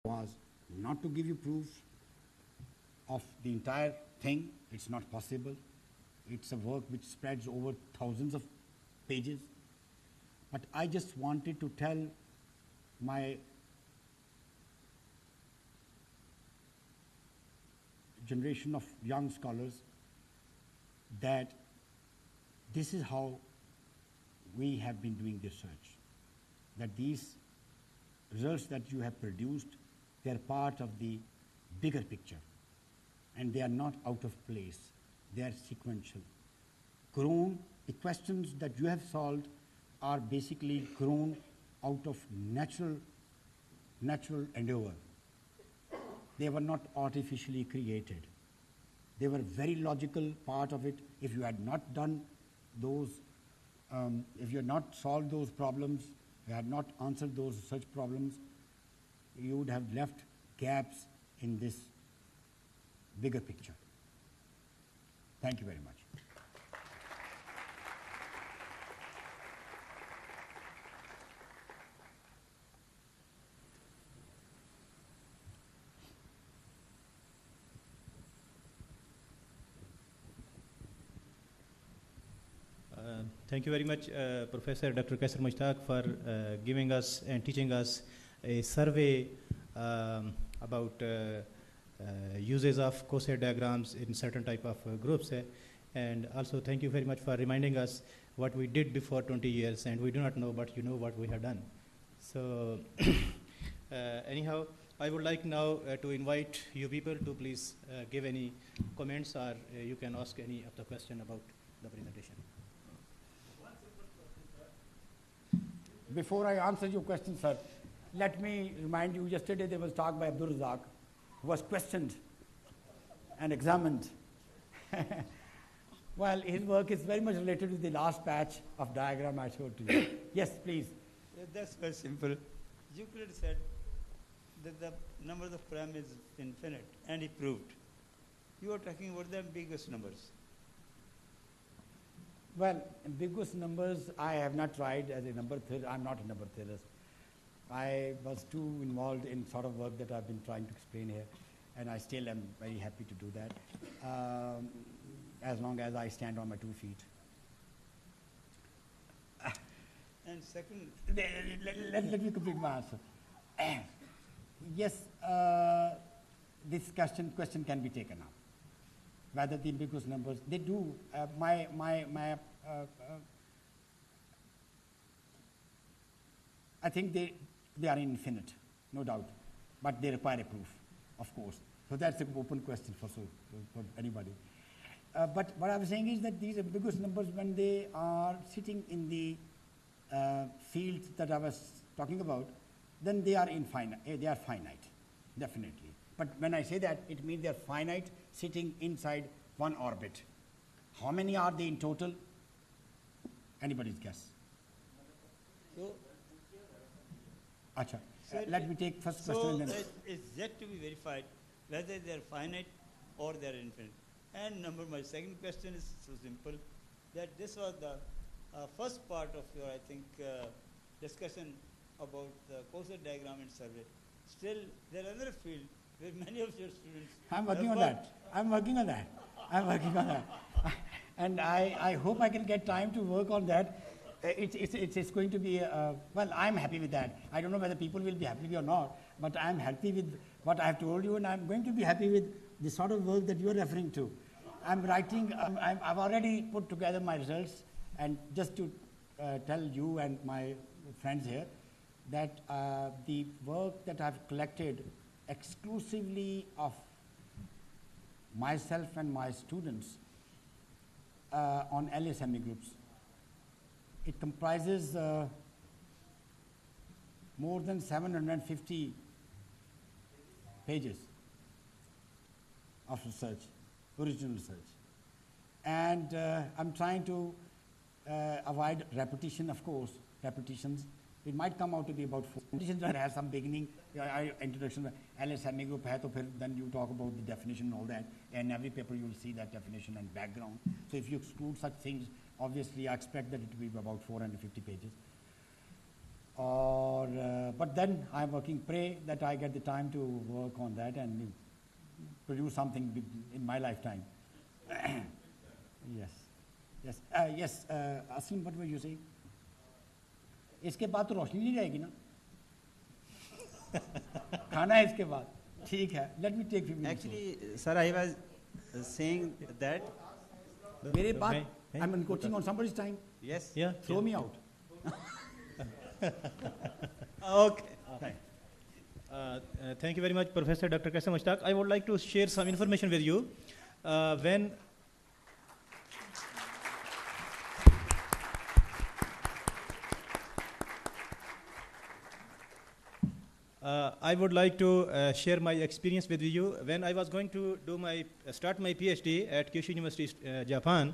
was not to give you proof of the entire thing. It's not possible. It's a work which spreads over thousands of pages. But I just wanted to tell my generation of young scholars that this is how we have been doing research, that these results that you have produced, they are part of the bigger picture, and they are not out of place, they are sequential. The questions that you have solved are basically grown out of natural endeavor. They were not artificially created. They were very logical part of it. If you had not done those, if you had not solved those problems, you had not answered those such problems, you would have left gaps in this bigger picture. Thank you very much. Thank you very much, Professor Dr. Kaisar Mushtaq, for giving us and teaching us a survey about uses of Coset diagrams in certain type of groups. And also thank you very much for reminding us what we did before 20 years, and we do not know, but you know what we have done. So anyhow, I would like now to invite you people to please give any comments, or you can ask any of the question about the presentation. Before I answer your question, sir, let me remind you, yesterday there was talk by Abdul Razak, who was questioned and examined. Well, his work is very much related to the last patch of diagram I showed to you. Yes, please. That's very simple. Euclid said that the number of prime is infinite, and he proved. You are talking about the ambiguous numbers. Well, ambiguous numbers, I have not tried as a number theorist. I'm not a number theorist. I was too involved in sort of work that I've been trying to explain here, and I still am very happy to do that, as long as I stand on my 2 feet. And second, let me complete my answer. Yes, this question can be taken up. Whether the ambiguous numbers, they do, I think they are infinite, no doubt, but they require a proof, of course. So that's an open question for anybody. But what I was saying is that these ambiguous numbers, when they are sitting in the fields that I was talking about, then they are finite, definitely. But when I say that, it means they are finite, sitting inside one orbit. How many are they in total? Anybody's guess. so, Acha. Sir, Let me take first question. so And then it's yet to be verified whether they are finite or they are infinite. And my second question is so simple, that this was the first part of your, I think, discussion about the Coset diagram and survey. Still, there are another field where many of your students... I'm working on that. And I hope I can get time to work on that. It's going to be, well, I'm happy with that. I don't know whether people will be happy or not, but I'm happy with what I have told you, and I'm going to be happy with the sort of work that you're referring to. I'm writing, I've already put together my results, and just to tell you and my friends here that the work that I've collected exclusively of myself and my students on LSME groups, it comprises more than 750 pages of research, original research. And I'm trying to avoid repetition, of course, repetitions. It might come out to be about 4. Repetitions have some beginning, introduction, LSME group hai, to then you talk about the definition and all that. And every paper you will see that definition and background. So if you exclude such things, obviously I expect that it will be about 450 pages. But then I'm working, pray that I get the time to work on that and produce something big in my lifetime. Yes, Asim, what were you saying? इसके बाद तो रोशनी नहीं रहेगी ना खाना है इसके बाद ठीक है let me take 15 minutes. Actually, sir, I was saying that. मेरे बाद I'm encroaching on somebody's time. Yes. Yeah. Throw me out. Okay. Thank you very much, Professor Dr. Kaisar Mushtaq. I would like to share some information with you. I would like to share my experience with you. When I was going to start my PhD at Kyushu University, Japan,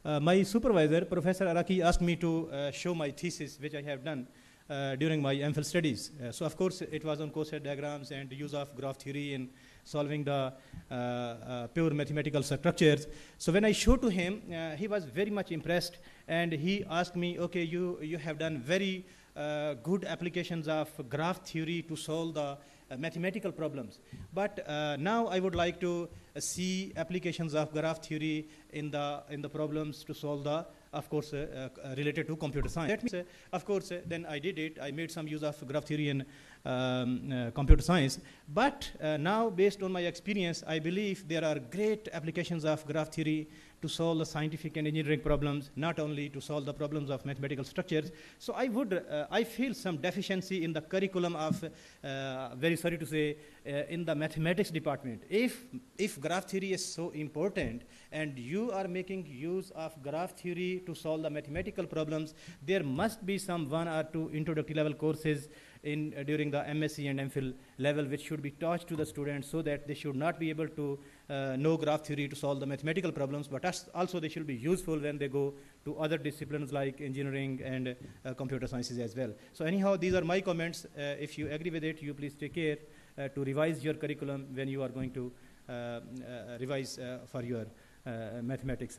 my supervisor, Professor Araki, asked me to show my thesis, which I have done during my MPhil studies. So of course, it was on coset diagrams and use of graph theory in solving the pure mathematical structures. So when I showed to him, he was very much impressed, and he asked me, okay, you have done very good applications of graph theory to solve the mathematical problems. But now I would like to see applications of graph theory in the problems to solve the, of course, related to computer science. That means, of course, then I did it. I made some use of graph theory in computer science. But now, based on my experience, I believe there are great applications of graph theory to solve the scientific and engineering problems, not only to solve the problems of mathematical structures. So I feel some deficiency in the curriculum of, very sorry to say, in the mathematics department. If graph theory is so important, and you are making use of graph theory to solve the mathematical problems, there must be some 1 or 2 introductory level courses during the MSc and MPhil level, which should be taught to the students, so that they should not be able to know graph theory to solve the mathematical problems, but also they should be useful when they go to other disciplines like engineering and computer sciences as well. So anyhow, these are my comments. If you agree with it, you please take care to revise your curriculum when you are going to revise for your mathematics,